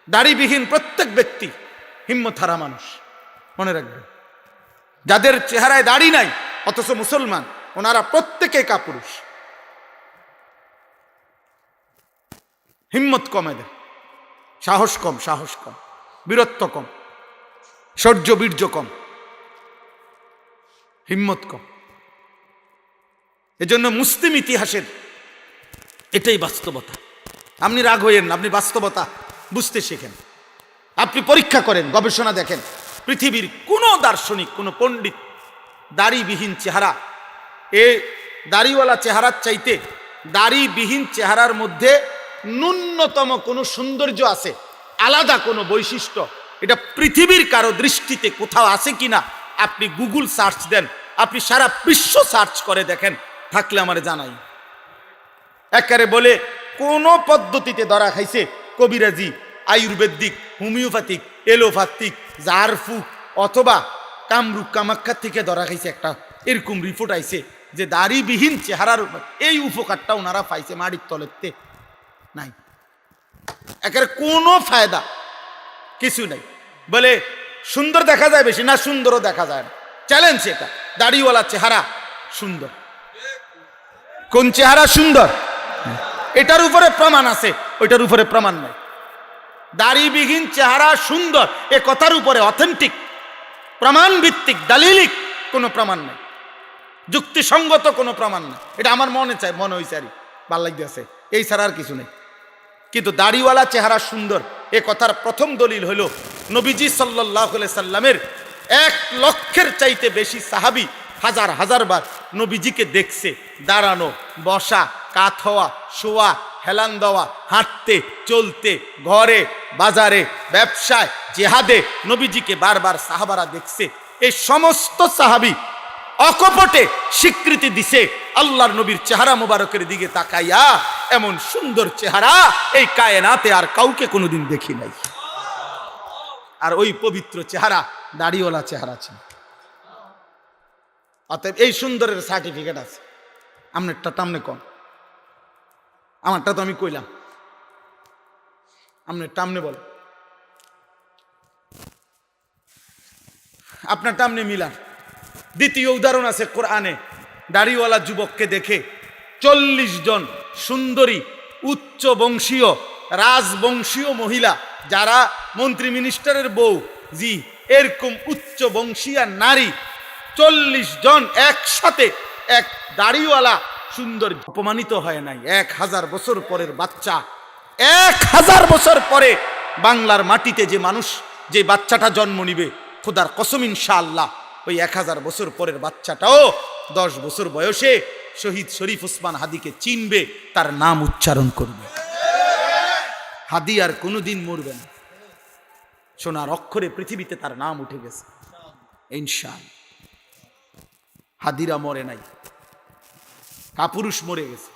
দাড়িবিহীন প্রত্যেক ব্যক্তি হিম্মত হারা মানুষ, মনে রাখবেন। যাদের চেহারায় দাড়ি নাই অথচ মুসলমান, ওনারা প্রত্যেকে কাপুরুষ। হিম্মত কম, এদের সাহস কম, বীরত্ব কম, শৌর্য বীর্য কম, হিম্মত কম। এজন্য মুসলিম ইতিহাসের এটাই বাস্তবতা। আপনি রাগ হইয়েন না, আপনি বাস্তবতা বুঝতে শেখেন। আপনি পরীক্ষা করেন, গবেষণা দেখেন, পৃথিবীর কোন দার্শনিক, কোন পণ্ডিত দাড়িবিহীন চেহারা, এ দাড়িওয়ালা চেহারার চাইতে দাড়িবিহীন চেহারার মধ্যে ন্যূনতম কোনো সৌন্দর্য আছে, আলাদা কোনো বৈশিষ্ট্য, এটা পৃথিবীর কারো দৃষ্টিতে কোথাও আছে কিনা আপনি গুগল সার্চ দেন, আপনি সারা বিশ্ব সার্চ করে দেখেন, থাকলে আমার জানাই। একেবারে বলে কোন পদ্ধতিতে ধরা খাইছে, কবিরাজি, আয়ুর্বেদিক, হোমিওপ্যাথিক, এলোপ্যাথিক, জারফুক অথবা কামরূপ কামাখ্যার থেকে ধরা খাইছে, একটা এরকম রিপোর্ট আইছে যে দাড়িবিহীন চেহারার এই উপকারটা ওনারা পাইছে মাটির তলেতে নাই। একেবারে কোনো ফায়দা কিছু নাই। বলে সুন্দর দেখা যায় বেশি, না সুন্দরও দেখা যায় না। চ্যালেঞ্জ এটা, দাড়িওয়ালা চেহারা সুন্দর। কোন চেহারা সুন্দর এটার উপরে প্রমাণ আছে, ওইটার উপরে প্রমাণ নাই। দাড়িবিহীন চেহারা সুন্দর এ কথার উপরে অথেন্টিক, প্রমাণ ভিত্তিক, দালিলিক কোনো প্রমাণ নাই, যুক্তিসঙ্গত কোনো প্রমাণ নাই। এটা আমার মনে হয়েছে আর ভাল লাগতেছে, এই ছাড়া আর কিছু নেই। কিন্তু দাড়িওয়ালা চেহারা সুন্দর এ কথার প্রথম দলিল হলো নবীজি সাল্লাল্লাহু আলাইহি সাল্লামের 1 লক্ষের চাইতে বেশি সাহাবী হাজার হাজার বার নবীজিকে দেখছে, দাঁড়ানো, বসা, কাত হওয়া, শোয়া, হেলান দেওয়া, হাঁটতে চলতে, ঘরে বাজারে, ব্যবসায়, জেহাদে নবীজিকে বারবার সাহাবারা দেখছে। এই সমস্ত সাহাবী অকপটে স্বীকৃতি দিছে আল্লাহর নবীর চেহারা মুবারকের দিকে তাকাইয়া, এমন সুন্দর চেহারা এই কায়নাতে আর কাউকে কোনোদিন দেখি নাই। আর ওই পবিত্র চেহারা দাড়িওয়ালা চেহারা ছিল। অতএব এই সুন্দরের সার্টিফিকেট আছে। আপনারটা টামনে কম, আমারটা তো আমি কইলাম, আপনার টামনে বল, আপনার টামনে মিলান। দ্বিতীয় উদাহরণ আছে কোরআনে, দাড়িওয়ালা যুবককে দেখে 40 জন সুন্দরী উচ্চ বংশীয় রাজবংশীয় মহিলা, যারা মন্ত্রী মিনিস্টারের বউ, জি এরকম উচ্চ বংশীয় নারী 40 জন একসাথে এক দাড়িওয়ালা সুন্দর অপমানিত হয় নাই। 1000 বছর পরের বাচ্চা, 1000 বছর পরে বাংলার মাটিতে যে মানুষ, যে বাচ্চাটা জন্ম নিবে, খোদার কসম ইনশাআল্লাহ ওই 1000 বছর পরের বাচ্চাটাও 10 বছর বয়সে শহীদ শরীফ ওসমান হাদিকে চিনবে, তার নাম উচ্চারণ করবে। হাদি আর কোনোদিন মরবে না, সোনার অক্ষরে পৃথিবীতে তার নাম উঠে গেছে ইনশাআল্লাহ। হাদিরা মরে নাই, কাপুরুষ মরে গেছে।